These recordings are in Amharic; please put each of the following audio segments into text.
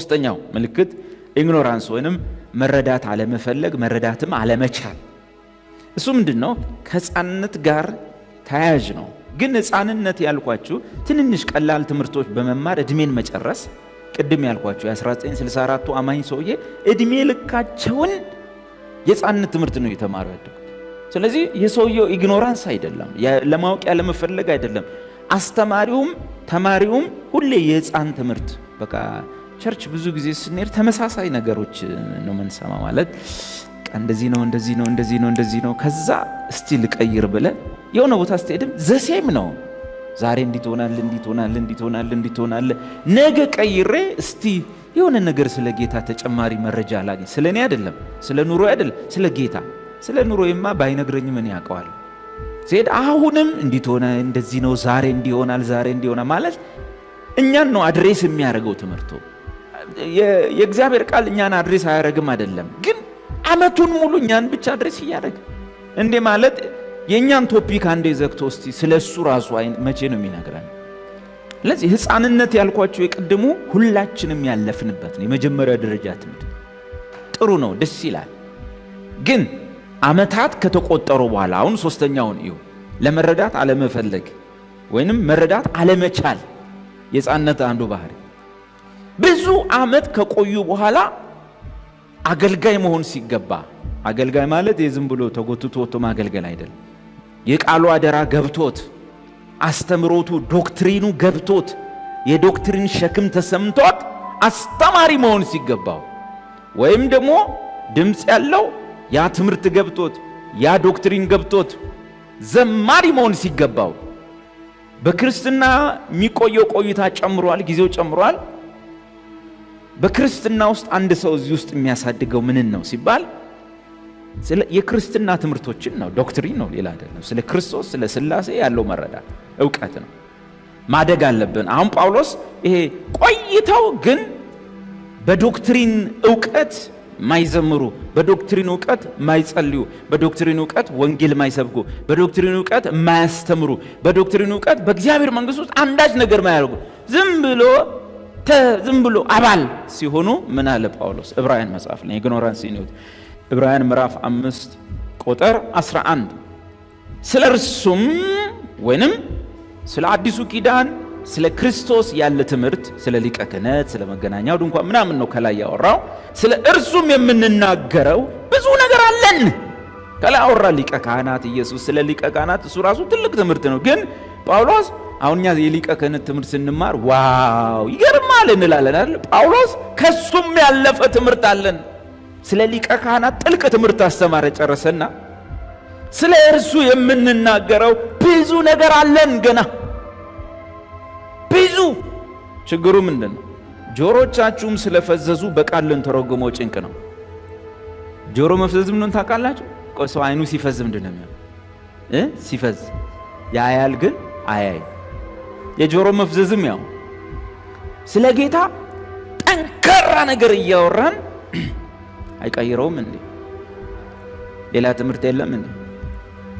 ሶስተኛው ምልክት ኢግኖራንስ ወይንም መረዳት አለመፈለግ፣ መረዳትም አለመቻል። እሱ ምንድነው? ከሕፃንነት ጋር ተያያዥ ነው። ግን ሕፃንነት ያልኳችሁ ትንንሽ ቀላል ትምህርቶች በመማር እድሜን መጨረስ፣ ቅድም ያልኳችሁ የ1964ቱ አማኝ ሰውዬ እድሜ ልካቸውን የሕፃንነት ትምህርት ነው የተማሩ ያደጉት። ስለዚህ የሰውየው ኢግኖራንስ አይደለም፣ ለማወቅ ያለመፈለግ አይደለም። አስተማሪውም ተማሪውም ሁሌ የሕፃን ትምህርት በቃ ቸርች ብዙ ጊዜ ስንሄድ ተመሳሳይ ነገሮች ነው የምንሰማ። ማለት እንደዚህ ነው እንደዚህ ነው እንደዚህ ነው እንደዚህ ነው። ከዛ እስቲ ልቀይር ብለ የሆነ ቦታ ስትሄድም ዘሴም ነው። ዛሬ እንዲትሆናል እንዲትሆናል እንዲትሆናል እንዲትሆናል፣ ነገ ቀይሬ እስቲ የሆነ ነገር ስለ ጌታ ተጨማሪ መረጃ አላገኝ። ስለ እኔ አይደለም፣ ስለ ኑሮ አይደለም፣ ስለ ጌታ። ስለ ኑሮዬማ ባይነግረኝ ምን ያውቀዋል? ዜድ አሁንም እንዲትሆነ እንደዚህ ነው፣ ዛሬ እንዲሆናል፣ ዛሬ እንዲሆናል ማለት እኛን ነው አድሬስ የሚያደርገው ትምህርቱ። የእግዚአብሔር ቃል እኛን አድሬስ አያደርግም አይደለም፣ ግን አመቱን ሙሉ እኛን ብቻ አድሬስ እያደረገ እንዴ ማለት የእኛን ቶፒክ አንዴ ዘግቶ እስቲ ስለ እሱ ራሱ መቼ ነው የሚነግረን? ስለዚህ ሕፃንነት ያልኳቸው የቅድሙ ሁላችንም ያለፍንበት ነው። የመጀመሪያ ደረጃ ትምህርት ጥሩ ነው፣ ደስ ይላል። ግን አመታት ከተቆጠሩ በኋላ አሁን ሶስተኛውን እዩ፣ ለመረዳት አለመፈለግ ወይንም መረዳት አለመቻል የሕፃንነት አንዱ ባህሪ። ብዙ አመት ከቆዩ በኋላ አገልጋይ መሆን ሲገባ፣ አገልጋይ ማለት የዝም ብሎ ተጎትቶ ወጥቶ ማገልገል አይደለም። የቃሉ አደራ ገብቶት፣ አስተምሮቱ ዶክትሪኑ ገብቶት፣ የዶክትሪን ሸክም ተሰምቶት አስተማሪ መሆን ሲገባው፣ ወይም ደግሞ ድምፅ ያለው ያ ትምህርት ገብቶት ያ ዶክትሪን ገብቶት ዘማሪ መሆን ሲገባው፣ በክርስትና የሚቆየው ቆይታ ጨምሯል፣ ጊዜው ጨምሯል። በክርስትና ውስጥ አንድ ሰው እዚህ ውስጥ የሚያሳድገው ምንን ነው ሲባል ስለ የክርስትና ትምህርቶችን ነው፣ ዶክትሪን ነው፣ ሌላ አይደለም። ስለ ክርስቶስ ስለ ሥላሴ ያለው መረዳት ዕውቀት ነው። ማደግ አለብን። አሁን ጳውሎስ ይሄ ቆይተው ግን በዶክትሪን ዕውቀት ማይዘምሩ፣ በዶክትሪን ዕውቀት ማይጸልዩ፣ በዶክትሪን ዕውቀት ወንጌል ማይሰብኩ፣ በዶክትሪን ዕውቀት ማያስተምሩ፣ በዶክትሪን ዕውቀት በእግዚአብሔር መንግሥት ውስጥ አንዳች ነገር ማያደርጉ ዝም ብሎ አባል ሲሆኑ ምን አለ ጳውሎስ? ዕብራውያን መጽሐፍ ላይ ኢግኖራንስ ነው። ዕብራውያን ምዕራፍ 5 ቁጥር 11 ስለ እርሱም ወይንም ስለ አዲሱ ኪዳን ስለ ክርስቶስ ያለ ትምህርት፣ ስለ ሊቀ ክህነት፣ ስለ መገናኛው ድንኳን ምናምን ነው ከላይ ያወራው። ስለ እርሱም የምንናገረው ብዙ ነገር አለን። ከላይ አወራ ሊቀ ካህናት ኢየሱስ። ስለ ሊቀ ካህናት እሱ ራሱ ትልቅ ትምህርት ነው። ግን ጳውሎስ አሁን እኛ የሊቀ ክህነት ትምህርት ስንማር ዋው ይገርማል እንላለን አይደል? ጳውሎስ ከሱም ያለፈ ትምህርት አለን። ስለ ሊቀ ካህናት ጥልቅ ትምህርት አስተማረ፣ ጨረሰና ስለ እርሱ የምንናገረው ብዙ ነገር አለን ገና ብዙ። ችግሩ ምንድን ነው? ጆሮቻችሁም ስለፈዘዙ በቃል ልንተረጉመው ጭንቅ ነው። ጆሮ መፍዘዝ ምንን ታውቃላችሁ? ሰው አይኑ ሲፈዝ ምንድን ነው የሚሆነው? ሲፈዝ ያያል ግን አያይ። የጆሮ መፍዘዝም ያው ስለ ጌታ ጠንካራ ነገር እያወራን አይቀይረውም እንዴ? ሌላ ትምህርት የለም እንዴ?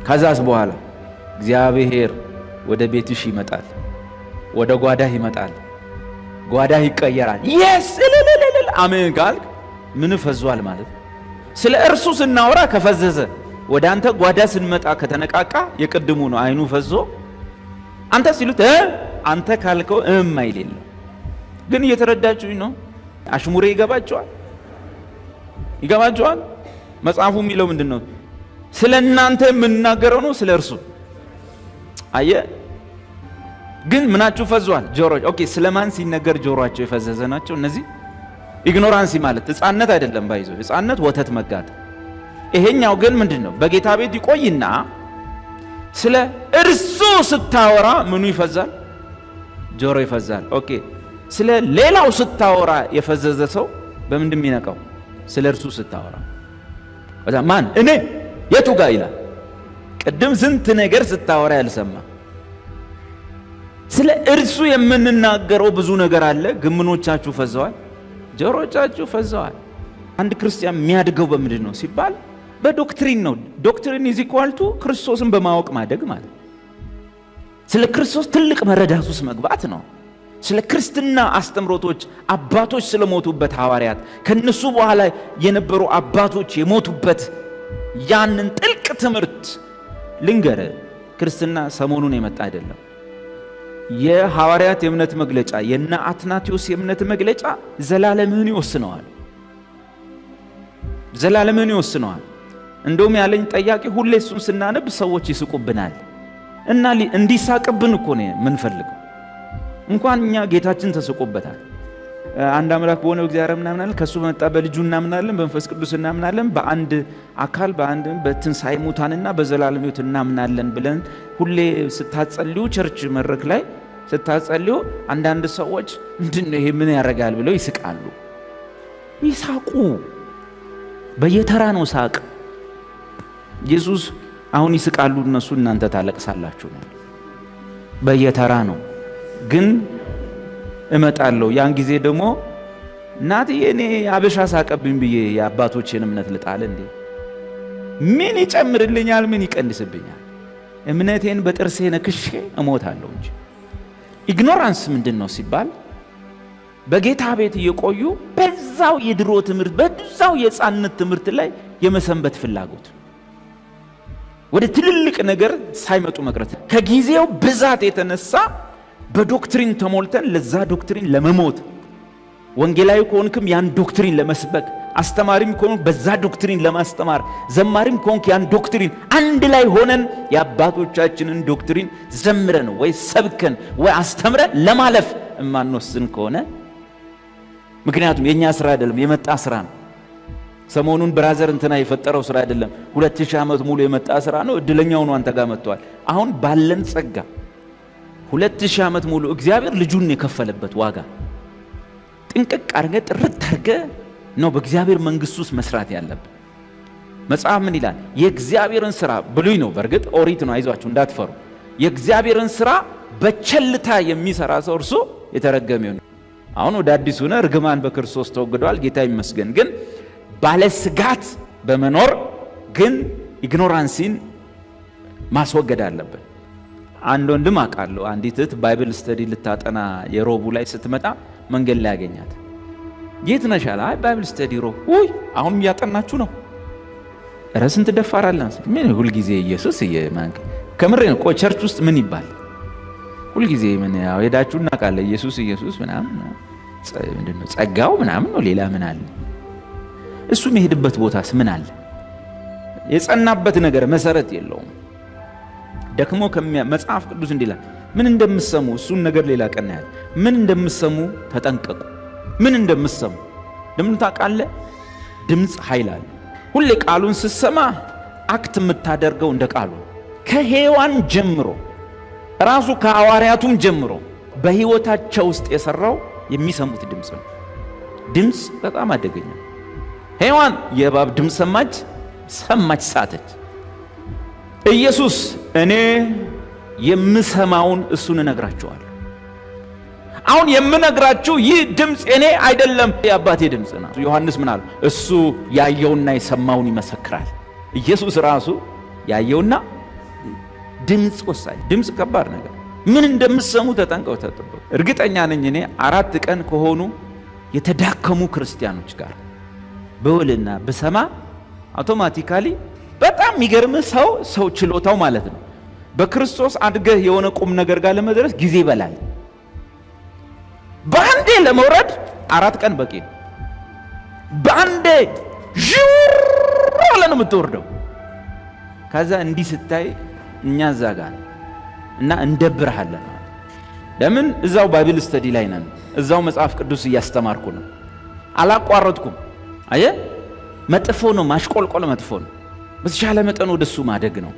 ከዛስ በኋላ እግዚአብሔር ወደ ቤትሽ ይመጣል፣ ወደ ጓዳህ ይመጣል፣ ጓዳህ ይቀየራል። የስ አሜን ካልክ ምን ፈዟል ማለት? ስለ እርሱ ስናወራ ከፈዘዘ፣ ወደ አንተ ጓዳ ስንመጣ ከተነቃቃ የቅድሙ ነው አይኑ ፈዞ አንተ ሲሉት አንተ ካልከው አይልም። ግን እየተረዳችሁኝ ነው? አሽሙሬ ይገባችኋል? ይገባችኋል? መጽሐፉ የሚለው ምንድነው? ስለ እናንተ የምናገረው ነው፣ ስለ እርሱ። አየ ግን ምናችሁ ፈዟል? ጆሮ። ኦኬ ስለማን ሲነገር ጆሮአቸው የፈዘዘ ናቸው እነዚህ? ኢግኖራንሲ ማለት ሕፃንነት አይደለም። ባይዞ ሕፃንነት ወተት መጋት። ይሄኛው ግን ምንድነው? በጌታ ቤት ይቆይና ስለ እርሱ ስታወራ ምኑ ይፈዛል? ጆሮ ይፈዛል። ኦኬ ስለ ሌላው ስታወራ የፈዘዘ ሰው በምንድን የሚነቃው? ስለ እርሱ ስታወራ ማን? እኔ የቱ ጋር ይላል? ቅድም ስንት ነገር ስታወራ ያልሰማ። ስለ እርሱ የምንናገረው ብዙ ነገር አለ። ግምኖቻችሁ ፈዘዋል፣ ጆሮቻችሁ ፈዘዋል። አንድ ክርስቲያን የሚያድገው በምንድን ነው ሲባል በዶክትሪን ነው። ዶክትሪን ኢዝ ኢኳል ቱ ክርስቶስን በማወቅ ማደግ ማለት። ስለ ክርስቶስ ትልቅ መረዳት ውስጥ መግባት ነው። ስለ ክርስትና አስተምሮቶች አባቶች ስለሞቱበት ሐዋርያት ከነሱ በኋላ የነበሩ አባቶች የሞቱበት ያንን ጥልቅ ትምህርት ልንገር። ክርስትና ሰሞኑን የመጣ አይደለም። የሐዋርያት የእምነት መግለጫ የነ አትናቴዎስ የእምነት መግለጫ ዘላለምህን ይወስነዋል። ዘላለምህን ይወስነዋል። እንደውም ያለኝ ጠያቂ ሁሌ እሱን ስናነብ ሰዎች ይስቁብናል እና እንዲሳቅብን እኮ ነው የምንፈልገው። እንኳን እኛ ጌታችን ተስቆበታል። አንድ አምላክ በሆነው እግዚአብሔር እናምናለን፣ ከሱ በመጣ በልጁ እናምናለን፣ በመንፈስ ቅዱስ እናምናለን፣ በአንድ አካል በአንድ በትንሣኤ ሙታንና በዘላለም ሕይወት እናምናለን ብለን ሁሌ ስታጸልዩ ቸርች መድረክ ላይ ስታጸልዩ አንዳንድ ሰዎች ምንድነው ይሄ ምን ያደርጋል ብለው ይስቃሉ። ይሳቁ። በየተራ ነው ሳቅ። ኢየሱስ አሁን ይስቃሉ እነሱ፣ እናንተ ታለቅሳላችሁ ነው። በየተራ ነው። ግን እመጣለሁ ያን ጊዜ ደግሞ እናትዬ እኔ አበሻ ሳቀብኝ ብዬ የአባቶችን እምነት ልጣል እንዴ? ምን ይጨምርልኛል? ምን ይቀንስብኛል? እምነቴን በጥርሴ ነክሼ እሞታለሁ እንጂ። ኢግኖራንስ ምንድን ነው ሲባል በጌታ ቤት እየቆዩ በዛው የድሮ ትምህርት በዛው የሕፃንነት ትምህርት ላይ የመሰንበት ፍላጎት፣ ወደ ትልልቅ ነገር ሳይመጡ መቅረት፣ ከጊዜው ብዛት የተነሳ በዶክትሪን ተሞልተን ለዛ ዶክትሪን ለመሞት፣ ወንጌላዊ ከሆንክም ያን ዶክትሪን ለመስበክ፣ አስተማሪም ከሆንክ በዛ ዶክትሪን ለማስተማር፣ ዘማሪም ከሆንክ ያን ዶክትሪን አንድ ላይ ሆነን የአባቶቻችንን ዶክትሪን ዘምረን ወይ ሰብከን ወይ አስተምረን ለማለፍ እማንወስን ከሆነ፣ ምክንያቱም የኛ ስራ አይደለም የመጣ ስራ ነው። ሰሞኑን ብራዘር እንትና የፈጠረው ስራ አይደለም። 2000 ዓመት ሙሉ የመጣ ስራ ነው። እድለኛው ነው አንተ ጋር መጥቷል። አሁን ባለን ጸጋ 2000 ዓመት ሙሉ እግዚአብሔር ልጁን የከፈለበት ዋጋ ጥንቅቅ አድርገ ጥርት አድርገ ነው በእግዚአብሔር መንግስት ውስጥ መስራት ያለብን። መጽሐፍ ምን ይላል? የእግዚአብሔርን ስራ ብሉይ ነው፣ በእርግጥ ኦሪት ነው፣ አይዟችሁ እንዳትፈሩ። የእግዚአብሔርን ስራ በቸልታ የሚሰራ ሰው እርሱ የተረገመ ነው። አሁን ወደ አዲሱ ነው፣ እርግማን በክርስቶስ ተወግዷል፣ ጌታ ይመስገን። ግን ባለስጋት በመኖር ግን ኢግኖራንሲን ማስወገድ አለብን። አንድ ወንድም አውቃለሁ፣ አንዲት እህት ባይብል ስተዲ ልታጠና የሮቡ ላይ ስትመጣ መንገድ ላይ ያገኛት። የት ነሽ አለ። አይ ባይብል ስተዲ ሮብ። ውይ አሁንም እያጠናችሁ ነው? ኧረ ስንት ደፋራለን። ምን ሁልጊዜ ኢየሱስ ከምሬ ነው። ቆይ ቸርች ውስጥ ምን ይባል ሁልጊዜ? ምን ያው ሄዳችሁ እናውቃለን። ኢየሱስ ኢየሱስ ምናምን ምንድነው ጸጋው ምናምን ነው፣ ሌላ ምን አለ? እሱ የሚሄድበት ቦታስ ምን አለ? የጸናበት ነገር መሰረት የለውም። ደክሞ መጽሐፍ ቅዱስ እንዲላል ምን እንደምሰሙ እሱን ነገር ሌላ ቀን ያለ ምን እንደምሰሙ ተጠንቀቁ። ምን እንደምሰሙ ለምን ታውቃለህ? ድምፅ ኃይል አለ። ሁሌ ቃሉን ስትሰማ አክት የምታደርገው እንደ ቃሉ። ከሔዋን ጀምሮ ራሱ ከሐዋርያቱም ጀምሮ በህይወታቸው ውስጥ የሰራው የሚሰሙት ድምፅ ነው። ድምፅ በጣም አደገኛ። ሔዋን የእባብ ድምፅ ሰማች፣ ሳተች። ኢየሱስ እኔ የምሰማውን እሱን እነግራችኋለሁ። አሁን የምነግራችሁ ይህ ድምፅ እኔ አይደለም፣ የአባቴ ድምፅ ነው። ዮሐንስ ምን አለ? እሱ ያየውና የሰማውን ይመሰክራል። ኢየሱስ ራሱ ያየውና ድምፅ ወሳኝ። ድምፅ ከባድ ነገር። ምን እንደምትሰሙ ተጠንቀቁ፣ ተጠበቁ። እርግጠኛ ነኝ እኔ 4 ቀን ከሆኑ የተዳከሙ ክርስቲያኖች ጋር በውልና በሰማ አውቶማቲካሊ በጣም የሚገርም ሰው ችሎታው ማለት ነው በክርስቶስ አድገህ የሆነ ቁም ነገር ጋር ለመድረስ ጊዜ ይበላል። በአንዴ ለመውረድ 4 ቀን በቂ ነው። በአንዴ ዥር ብለህ ነው የምትወርደው። ከዛ እንዲህ ስታይ እኛ እዛ ጋር እና እንደብርሃለን። ለምን? እዛው ባይብል ስተዲ ላይ ነን። እዛው መጽሐፍ ቅዱስ እያስተማርኩ ነው። አላቋረጥኩም። አየህ፣ መጥፎ ነው ማሽቆልቆል፣ መጥፎ ነው። በተሻለ መጠን ወደሱ ማደግ ነው።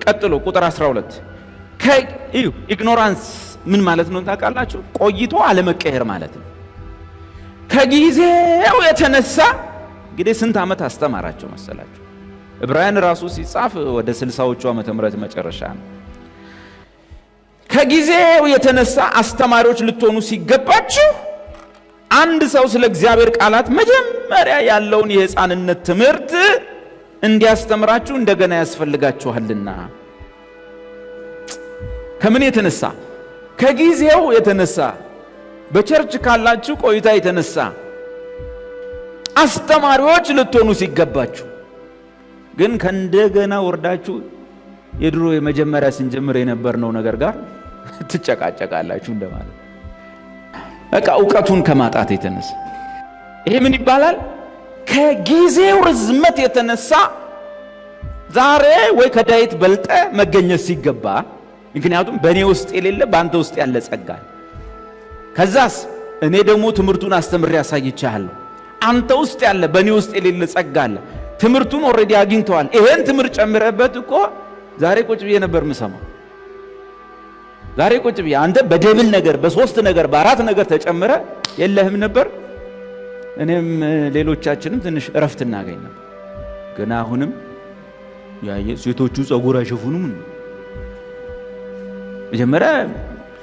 ቀጥሎ ቁጥር 12 ኢግኖራንስ ምን ማለት ነው ታውቃላችሁ? ቆይቶ አለመቀየር ማለት ነው። ከጊዜው የተነሳ እንግዲህ ስንት ዓመት አስተማራቸው መሰላችሁ? ዕብራውያን ራሱ ሲጻፍ ወደ 60ዎቹ ዓመተ ምህረት መጨረሻ ነው። ከጊዜው የተነሳ አስተማሪዎች ልትሆኑ ሲገባችሁ አንድ ሰው ስለ እግዚአብሔር ቃላት መጀመሪያ ያለውን የሕፃንነት ትምህርት እንዲያስተምራችሁ እንደገና ያስፈልጋችኋልና። ከምን የተነሳ? ከጊዜው የተነሳ። በቸርች ካላችሁ ቆይታ የተነሳ አስተማሪዎች ልትሆኑ ሲገባችሁ ግን ከእንደገና ወርዳችሁ የድሮ የመጀመሪያ ስንጀምር የነበርነው ነገር ጋር ትጨቃጨቃላችሁ እንደማለት። በቃ ዕውቀቱን ከማጣት የተነሳ ይሄ ምን ይባላል? ከጊዜው ርዝመት የተነሳ ዛሬ ወይ ከዳዊት በልጠ መገኘት ሲገባ፣ ምክንያቱም በእኔ ውስጥ የሌለ በአንተ ውስጥ ያለ ጸጋ፣ ከዛስ እኔ ደግሞ ትምህርቱን አስተምሬ ያሳይቻለሁ። አንተ ውስጥ ያለ በእኔ ውስጥ የሌለ ጸጋ አለ። ትምህርቱን ኦልሬዲ አግኝተዋል። ይሄን ትምህርት ጨምረበት እኮ ዛሬ ቁጭ ብዬ ነበር የምሰማው። ዛሬ ቁጭ ብዬ አንተ በደብል ነገር፣ በሶስት ነገር፣ በአራት ነገር ተጨምረ የለህም ነበር። እኔም ሌሎቻችንም ትንሽ እረፍት እናገኝ ነበር። ግን አሁንም ያየ ሴቶቹ ጸጉር አይሸፉኑም። መጀመሪያ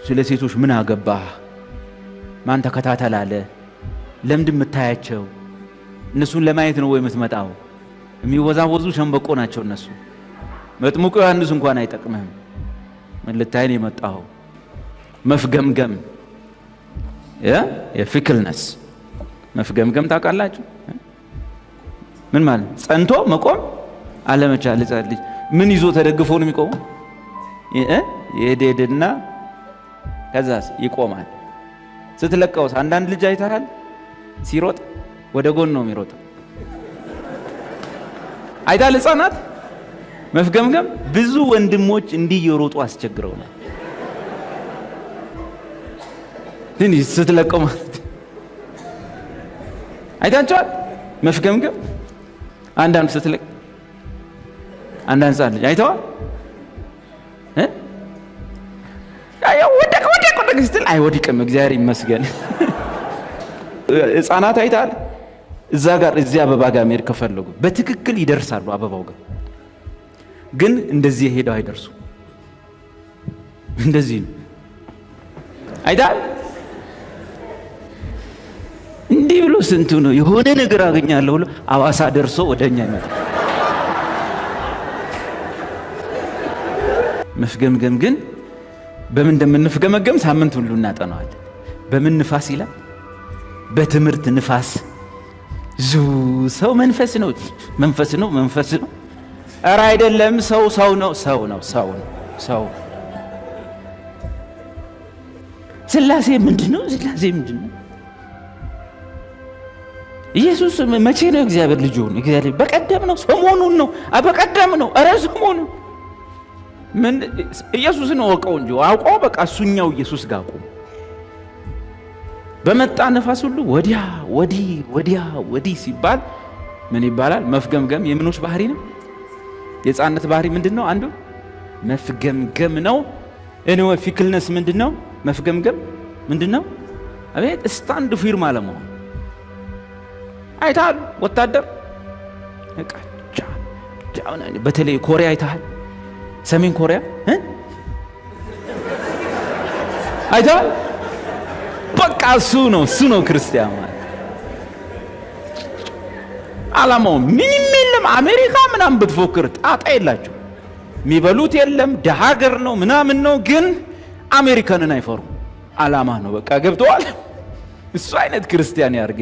ስለ ሴቶች ምን አገባህ? ማን ተከታተል አለ? ለምንድን የምታያቸው? እነሱን ለማየት ነው ወይ የምትመጣው? የሚወዛወዙ ሸንበቆ ናቸው እነሱ። መጥምቁ ዮሐንስ እንኳን አይጠቅምህም። ምን ልታይ ነው የመጣው? መፍገምገም የፊክልነስ መፍገምገም ታውቃላችሁ? ምን ማለት? ጸንቶ መቆም አለመቻል። ልጅ ምን ይዞ ተደግፎ ነው የሚቆመው? የሄድና ከዛስ ይቆማል። ስትለቀውስ አንዳንድ ልጅ አይተሃል? ሲሮጥ ወደ ጎን ነው የሚሮጠው። አይታል? ሕፃናት መፍገምገም። ብዙ ወንድሞች እንዲህ እየሮጡ አስቸግረውናል። ትንሽ ስትለቀው ማለት አይታችኋል? መፍገምገም። አንዳንድ ስትለቅ አንዳንድ ሕፃን ልጅ አይተዋል? ወደቅ ስትል አይወድቅም፣ እግዚአብሔር ይመስገን። ሕፃናት አይታል? እዛ ጋር እዚህ አበባ ጋር መሄድ ከፈለጉ በትክክል ይደርሳሉ አበባው ጋር፣ ግን እንደዚህ ሄደው አይደርሱ። እንደዚህ ነው። አይታል? እንዲህ ብሎ ስንቱ ነው የሆነ ነገር አገኛለሁ ብሎ አዋሳ ደርሶ ወደኛ ይመጣ። መፍገምገም ግን በምን እንደምንፍገመገም ሳምንት ሁሉ እናጠናዋለን። በምን ንፋስ ይላል? በትምህርት ንፋስ ሰው መንፈስ ነው መንፈስ ነው መንፈስ ነው። ኧረ አይደለም፣ ሰው ነው ሰው ነው ሰው ነው ሰው። ሥላሴ ምንድነው? ሥላሴ ምንድነው? ኢየሱስ መቼ ነው እግዚአብሔር ልጅ ሆነ? እግዚአብሔር በቀደም ነው? ሰሞኑን ነው? በቀደም ነው? ኧረ ሰሞኑን ምን? ኢየሱስን ወቀው እንጂ አውቆ በቃ እሱኛው ኢየሱስ ጋር ቆም። በመጣ ነፋስ ሁሉ ወዲያ ወዲህ ወዲያ ወዲህ ሲባል ምን ይባላል? መፍገምገም የምኖች ባህሪ ነው። የሕፃንነት ባህሪ ምንድነው? አንዱ መፍገምገም ነው። እኔው ፊክልነስ ምንድነው? መፍገምገም ምንድነው? አቤት ስታንድ ፊርም አለመሆን። አይታል? ወታደር በተለይ ኮሪያ አይታል? ሰሜን ኮሪያ አይታል? በቃ እሱ ነው ክርስቲያን ማለት። ዓላማው ምንም የለም። አሜሪካ ምናምን ብትፎክር ጣጣ የላቸው። የሚበሉት የለም፣ ደሃ ሀገር ነው ምናምን ነው፣ ግን አሜሪካንን አይፈሩም። ዓላማ ነው በቃ። ገብተዋል? እሱ አይነት ክርስቲያን ያርገ